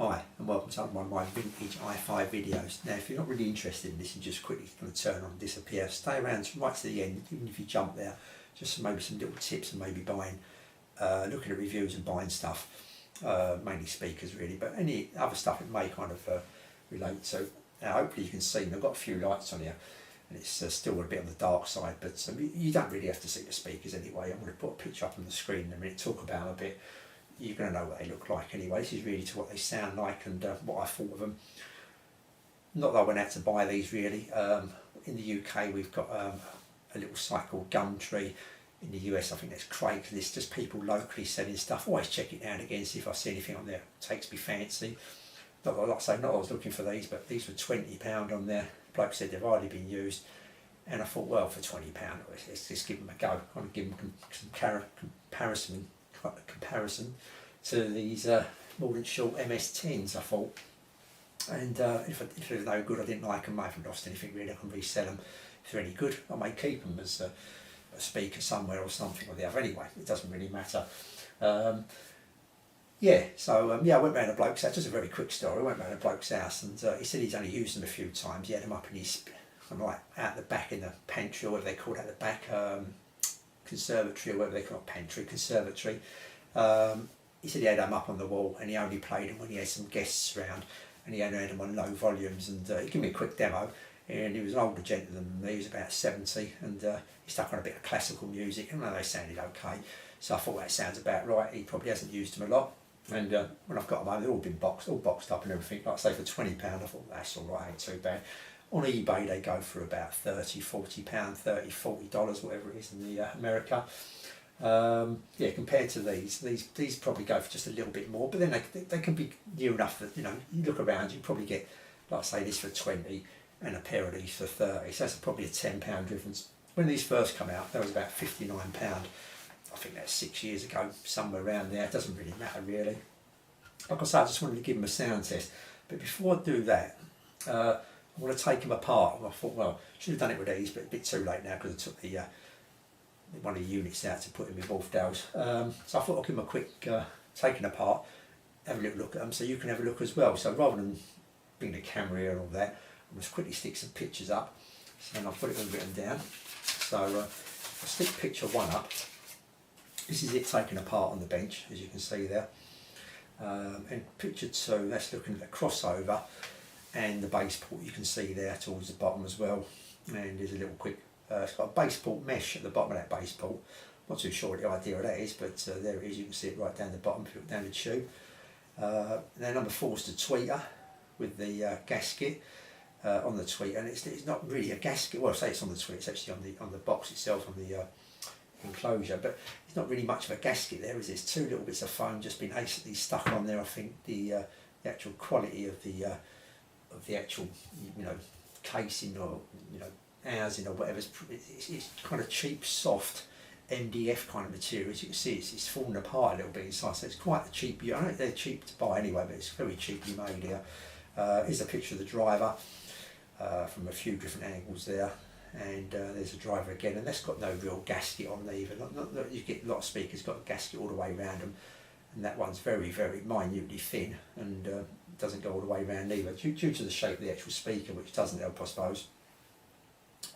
Hi and welcome to one of my vintage HiFi videos. Now if you're not really interested in this and just quickly going to turn on and disappear, stay around right to the end, even if you jump there, just maybe some little tips and maybe buying, looking at reviews and buying stuff, mainly speakers really, but any other stuff it may kind of relate to. Now hopefully you can see, I've got a few lights on here and it's still a bit on the dark side, but you don't really have to see the speakers anyway. I'm going to put a picture up on the screen in a minute, talk about them a bit. You're going to know what they look like anyway. This is really to what they sound like and what I thought of them. Not that I went out to buy these really. In the UK we've got a little site called Gumtree. In the US I think that's Craigslist, just people locally selling stuff. Always check it now and again, see if I see anything on there that takes me fancy. Not that, like I say, not that I was looking for these, but these were £20 on there. The bloke said they've hardly been used. And I thought, well, for £20, let's just give them a go. Kind of give them some comparison to these Mordant short MS10s, I thought. And if they're no good, I didn't like them. I haven't lost anything really. I can resell them. If they're any good, I may keep them as a speaker somewhere or something or the other. Anyway, it doesn't really matter. Yeah, so yeah, I went round a bloke's house. Just a very quick story. I went round a bloke's house and he said he's only used them a few times. He had them up in his, like out the back in the pantry, or whatever they call it, at the back, conservatory, or whatever they call it, pantry, conservatory. He said he had them up on the wall and he only played them when he had some guests around, and he only had them on low volumes, and he gave me a quick demo, and he was an older gentleman than me. He was about 70, and he stuck on a bit of classical music and they sounded okay, so I thought, well, that sounds about right. He probably hasn't used them a lot, and when I've got them home, they've all been boxed up and everything. Like I say, for £20 I thought that's alright, ain't too bad. On eBay they go for about £30, £40, $30, $40, whatever it is in the America. Yeah, compared to these probably go for just a little bit more, but then they can be near enough that, you know, you look around, you probably get, like I say, this for 20 and a pair of these for 30, so that's probably a £10 difference. When these first come out, that was about £59. I think that's 6 years ago, somewhere around there. It doesn't really matter really. Like I say, I just wanted to give them a sound test, but before I do that, I want to take them apart. I thought, well, should have done it with these, but a bit too late now because I took the one of the units out to put in with Wharfedales. So I thought I'd give them a quick taking apart, have a little look at them so you can have a look as well. So rather than bring the camera here and all that, I'll just quickly stick some pictures up. So I'll put it all written down. So I'll stick picture 1 up. This is it taken apart on the bench, as you can see there. And picture 2, that's looking at the crossover and the base port, you can see there towards the bottom as well. And there's a little quick, it's got a base port mesh at the bottom of that base port. Not too sure what the idea of that is, but there it is. You can see it right down the bottom if you look down the tube. Then number 4 is the tweeter with the gasket on the tweeter, and it's not really a gasket. Well, I say it's on the tweeter. It's actually on the box itself, on the enclosure, but it's not really much of a gasket there, is it? It's 2 little bits of foam just been hastily stuck on there. I think the actual quality of the actual, you know, casing or, you know, housing or whatever, it's kind of cheap, soft MDF kind of material. As you can see, it's falling apart a little bit inside, so it's quite cheap. I know they're cheap to buy anyway, but it's very cheaply made here. Here's a picture of the driver from a few different angles there, and there's a driver again, and that's got no real gasket on there either. Not, you get a lot of speakers got a gasket all the way around them, and that one's very, very minutely thin and doesn't go all the way around either, due to the shape of the actual speaker, which doesn't help, I suppose.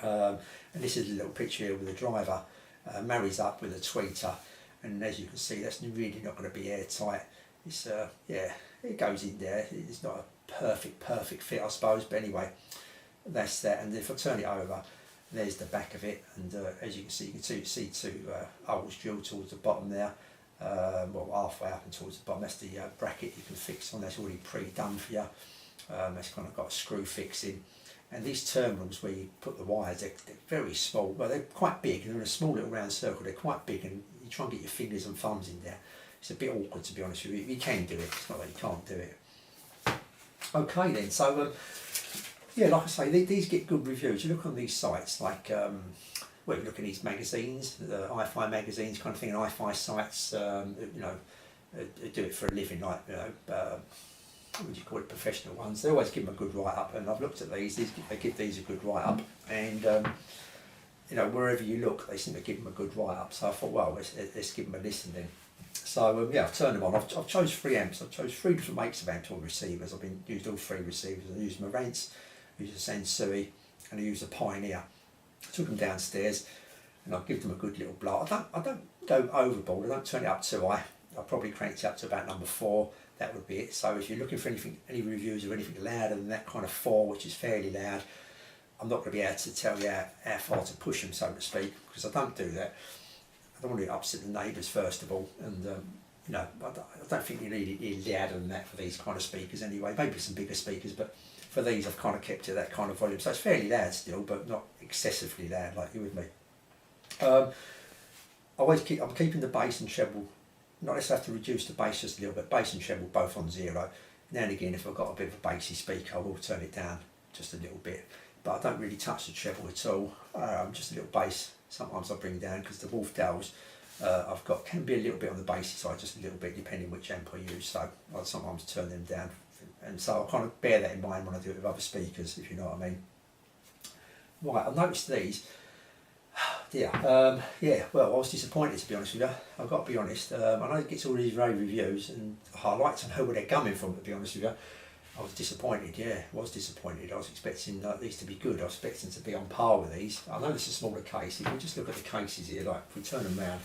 And this is a little picture here with the driver marries up with a tweeter, and as you can see, that's really not going to be airtight. It's yeah, it goes in there. It's not a perfect fit, I suppose, but anyway, that's that. And if I turn it over, there's the back of it, and as you can see 2 holes drilled towards the bottom there. Well, halfway up and towards the bottom. That's the bracket you can fix on. That's already pre-done for you. That's kind of got a screw fixing. And these terminals where you put the wires, they're very small. Well, they're quite big. They're in a small little round circle. They're quite big, and you try and get your fingers and thumbs in there. It's a bit awkward, to be honest with you. You can do it. It's not that you can't do it. Okay then. So yeah, like I say, these get good reviews. You look on these sites like, well, you look at these magazines, the HiFi magazines kind of thing, and HiFi sites, you know, do it for a living, like, you know, what would you call it, professional ones. They always give them a good write-up, and I've looked at these they give these a good write-up, and you know, wherever you look, they seem to give them a good write-up. So I thought, well, let's give them a listen then. So yeah, I've turned them on. I've chose 3 amps. I've chose 3 different makes of amps or receivers. I've used all 3 receivers. I used Marantz, I used a Sansui, and I used a Pioneer. I took them downstairs and I give them a good little blow. I don't go overboard. I don't turn it up too high. I probably cranked it up to about number 4. That would be it. So if you're looking for any reviews or anything louder than that kind of 4, which is fairly loud, I'm not going to be able to tell you how far to push them, so to speak, because I don't do that. I don't want to upset the neighbours first of all, and you know, I don't think you need it louder than that for these kind of speakers anyway. Maybe some bigger speakers, but for these I've kind of kept it that kind of volume, so it's fairly loud still, but not excessively loud like you with me. I'm keeping the bass and treble, not necessarily have to reduce the bass just a little bit, bass and treble both on 0. Now and again, if I've got a bit of a bassy speaker, I will turn it down just a little bit, but I don't really touch the treble at all. Just a little bass. Sometimes I bring down, because the Wharfedales I've got can be a little bit on the bassy side, just a little bit depending which amp I use, so I'll sometimes turn them down, and so I kind of bear that in mind when I do it with other speakers, if you know what I mean. Right, I've noticed these. Yeah, well, I was disappointed, to be honest with you. I've got to be honest. I know it gets all these rave reviews, and I like to know where they're coming from, to be honest with you. I was disappointed, yeah, I was disappointed. I was expecting these to be good. I was expecting to be on par with these. I know this is a smaller case. If we just look at the cases here, like if we turn them around,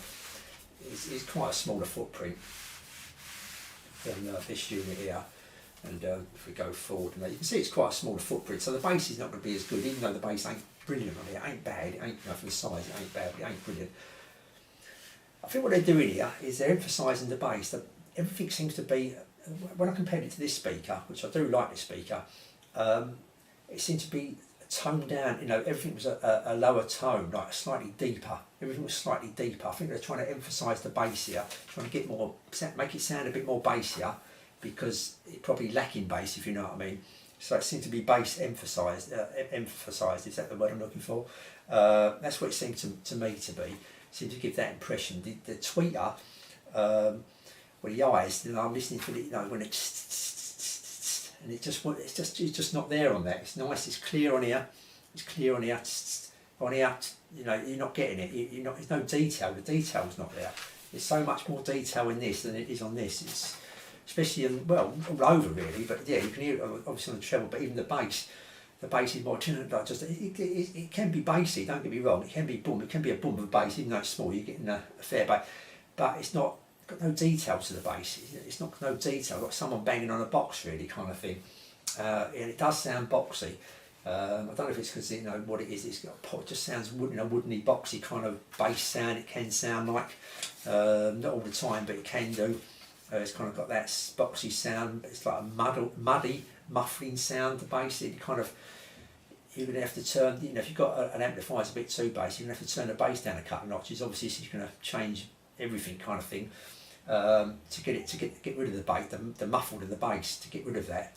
it's quite a smaller footprint than this unit here. And if we go forward, and you can see it's quite a smaller footprint. So the bass is not going to be as good, even though the bass ain't brilliant on it. It ain't bad. It ain't, you know, for the size, it ain't bad, but it ain't brilliant. I think what they're doing here is they're emphasising the bass. That everything seems to be, when I compare it to this speaker, which I do like this speaker, it seemed to be toned down. You know, everything was a lower tone, like slightly deeper. Everything was slightly deeper. I think they're trying to emphasise the bass here, trying to get more, make it sound a bit more bassier, because it's probably lacking bass, if you know what I mean. So it seemed to be bass emphasised. Is that the word I'm looking for? That's what it seemed to me to be. It seemed to give that impression. The tweeter, well, the eyes, you know, I'm listening to it, you know, when it's, and it's just not there on that. It's nice, it's clear on here, on here, you know, you're not getting it. You're not, there's no detail. The detail's not there. There's so much more detail in this than it is on this. It's especially in, well, all over really, but yeah, you can hear it obviously on the treble, but even the bass is more, like just, it can be bassy, don't get me wrong, it can be boom, it can be a boom of bass, even though it's small, you're getting a fair bass, but it's not got no detail to the bass. It's not no detail, got someone banging on a box really kind of thing, and it does sound boxy. I don't know if it's because, you know, what it is, it's got it just sounds wooden, a woodeny, boxy kind of bass sound. It can sound like, not all the time, but it can do. It's kind of got that boxy sound. It's like a muddy, muffling sound. The bass, it kind of, you're going to have to turn, you know, if you've got an amplifier that's a bit too bass, you're going to have to turn the bass down a couple of notches. Obviously, this is going to change everything kind of thing, to get rid of the bass, the muffled of the bass, to get rid of that.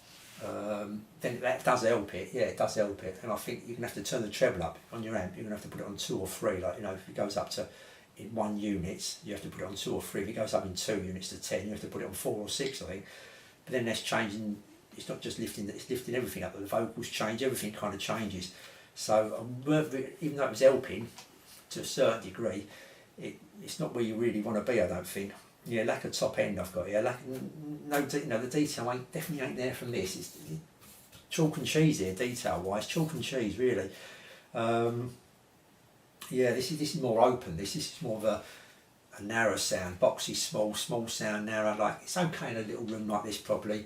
Then that does help it. Yeah, it does help it. And I think you're going to have to turn the treble up on your amp. You're going to have to put it on 2 or 3. Like, you know, if it goes up to in 1 unit, you have to put it on 2 or 3. If it goes up in 2 units to 10, you have to put it on 4 or 6, I think. But then that's changing. It's not just lifting; it's lifting everything up. The vocals change. Everything kind of changes. So even though it was helping to a certain degree, it's not where you really want to be. I don't think. Yeah, lack of top end I've got here. The detail definitely ain't there from this. It's chalk and cheese here, detail wise. Chalk and cheese, really. Yeah, this is more open. This is more of a narrow sound, boxy, small sound, narrow. Like, it's okay in a little room like this probably,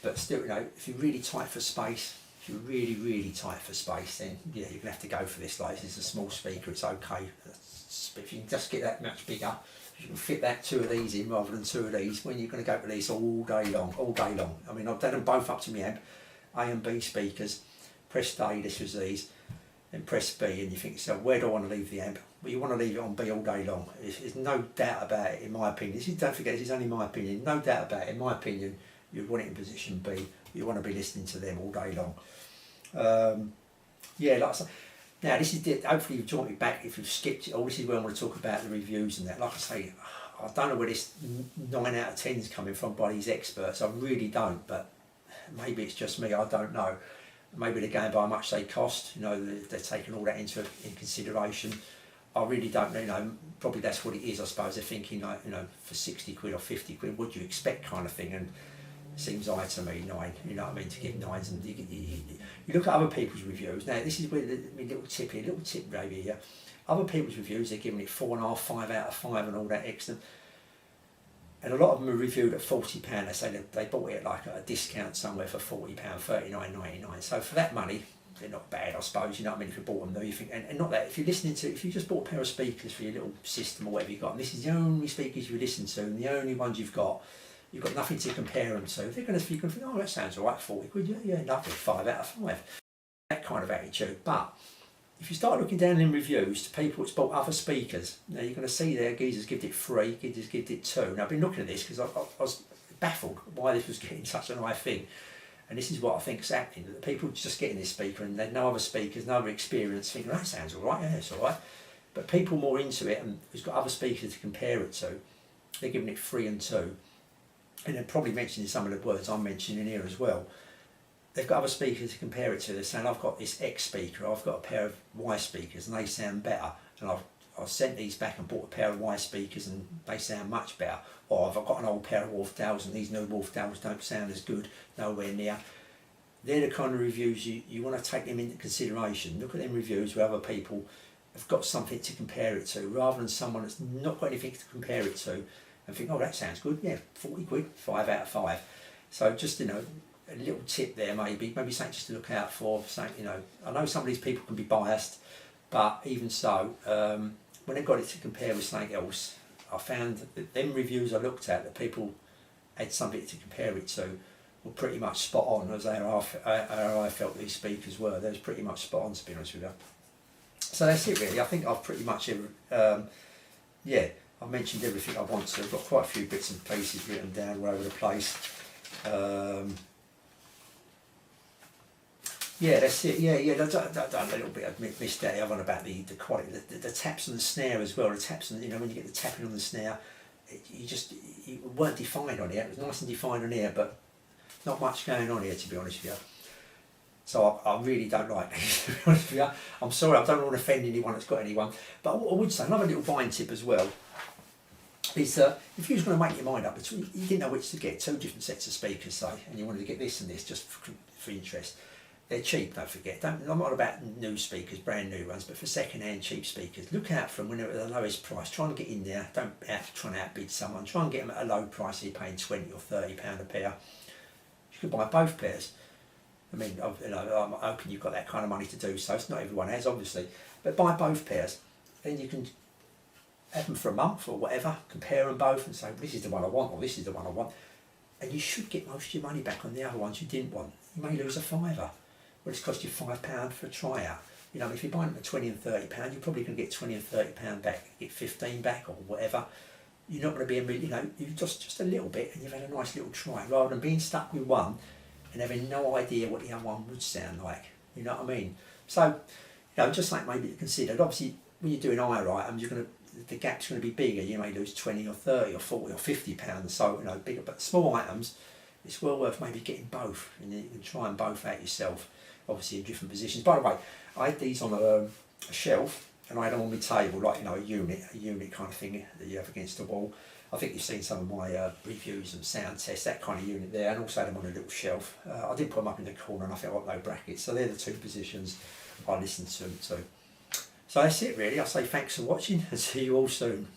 but still, you know, if you're really tight for space, really tight for space, then yeah, you're gonna have to go for this. Like, this is a small speaker, it's okay. But if you can just get that much bigger, if you can fit that 2 of these in rather than 2 of these, when you're going to go for these all day long. I mean, I've done them both up to my amp, A and B speakers. Pressed A, this was these, then press B, and you think, so where do I want to leave the amp? Well, you want to leave it on B all day long. There's no doubt about it, in my opinion. Don't forget, this is only my opinion. No doubt about it, in my opinion, you'd want it in position B. You want to be listening to them all day long. Yeah, like I said, now this is it. Hopefully you've joined me back if you've skipped it. Oh, this is where I want to talk about the reviews and that. Like I say, I don't know where this 9 out of 10 is coming from by these experts. I really don't, but maybe it's just me. I don't know. Maybe they're going by how much they cost. You know, they're taking all that into consideration. I really don't know, probably that's what it is, I suppose. They're thinking like, for 60 quid or 50 quid, what do you expect kind of thing, and it seems high to me, 9, you know what I mean, to give 9s. And you look at other people's reviews. Now, this is where my little tip maybe here. Other people's reviews, they're giving it 4.5, 5 out of 5 and all that excellent. And a lot of them are reviewed at £40. They say they bought it like at a discount somewhere for £40, £39.99. So for that money, they're not bad, I suppose. You know what I mean? If you bought them, though, you think, and not that. If you're listening to, if you just bought a pair of speakers for your little system or whatever you got, and this is the only speakers you listen to, and the only ones you've got nothing to compare them to. They're going to think, oh, that sounds all right, 40 quid. Yeah, lovely, 5 out of 5. That kind of attitude. But if you start looking down in reviews to people that's bought other speakers, now you're going to see there, geezers give it 3, geezers give it 2. Now I've been looking at this because I was baffled why this was getting such an high thing. And this is what I think is happening, that people just getting this speaker and they've no other speakers, no other experience, thinking, that sounds all right, yeah, it's all right. But people more into it and who's got other speakers to compare it to, they're giving it 3 and 2. And they're probably mentioning some of the words I'm mentioning here as well. They've got other speakers to compare it to. They're saying, I've got this X speaker, I've got a pair of Y speakers and they sound better. And I've sent these back and bought a pair of Y speakers and they sound much better. Or I've got an old pair of Wharfedales and these new Wharfedales don't sound as good, nowhere near. They're the kind of reviews you want to take them into consideration. Look at them reviews where other people have got something to compare it to, rather than someone that's not got anything to compare it to and think, oh, that sounds good, yeah, 40 quid, 5 out of 5. So just, a little tip there, maybe something just to look out for. Something, I know some of these people can be biased, but even so, when they've got it to compare with something else, I found that them reviews I looked at, that people had something to compare it to, were pretty much spot on as how I felt these speakers were. They was pretty much spot on, to be honest with you. So that's it really. I think I've pretty much, I've mentioned everything I want to. I've got quite a few bits and pieces written down all over the place. Yeah, that's it. Yeah. I've done a little bit. I've missed that. I've on about the quality, the taps on the snare as well. The taps on, when you get the tapping on the snare, you weren't defined on here. It was nice and defined on here, but not much going on here, to be honest with you. So I really don't like these, to be honest with you. I'm sorry, I don't want to offend anyone that's got anyone. But I would say another little buying tip as well is if you was going to make your mind up between, you didn't know which to get, 2 different sets of speakers, say, and you wanted to get this and this just for interest. They're cheap, don't forget. I'm not about new speakers, brand new ones, but for second-hand cheap speakers. Look out for them when they're at the lowest price. Try and get in there. Don't try and outbid someone. Try and get them at a low price. So you're paying £20 or £30 a pair. You could buy both pairs. I mean, I'm hoping you've got that kind of money to do so. It's not everyone has, obviously, but buy both pairs. Then you can have them for a month or whatever. Compare them both and say, well, this is the one I want, or this is the one I want. And you should get most of your money back on the other ones you didn't want. You may lose a £5. Well, it's cost you £5 for a tryout. If you're buying them at £20 and £30, you're probably going to get £20 and £30 back, get 15 back or whatever. You're not going to be, you've just a little bit, and you've had a nice little try, rather than being stuck with one and having no idea what the other one would sound like. You know what I mean? So, just like maybe to consider. Obviously, when you're doing higher items, the gap's going to be bigger. You may lose 20 or 30 or 40 or 50 pounds. So, bigger. But small items, it's well worth maybe getting both, and you can try them both out yourself. Obviously in different positions. By the way, I had these on a shelf, and I had them on my table, like a unit kind of thing that you have against the wall. I think you've seen some of my reviews and sound tests, that kind of unit there, and also had them on a little shelf. I didn't put them up in the corner, and I think I've got no brackets, so they're the 2 positions I listen to them to. So that's it really. I say thanks for watching and see you all soon.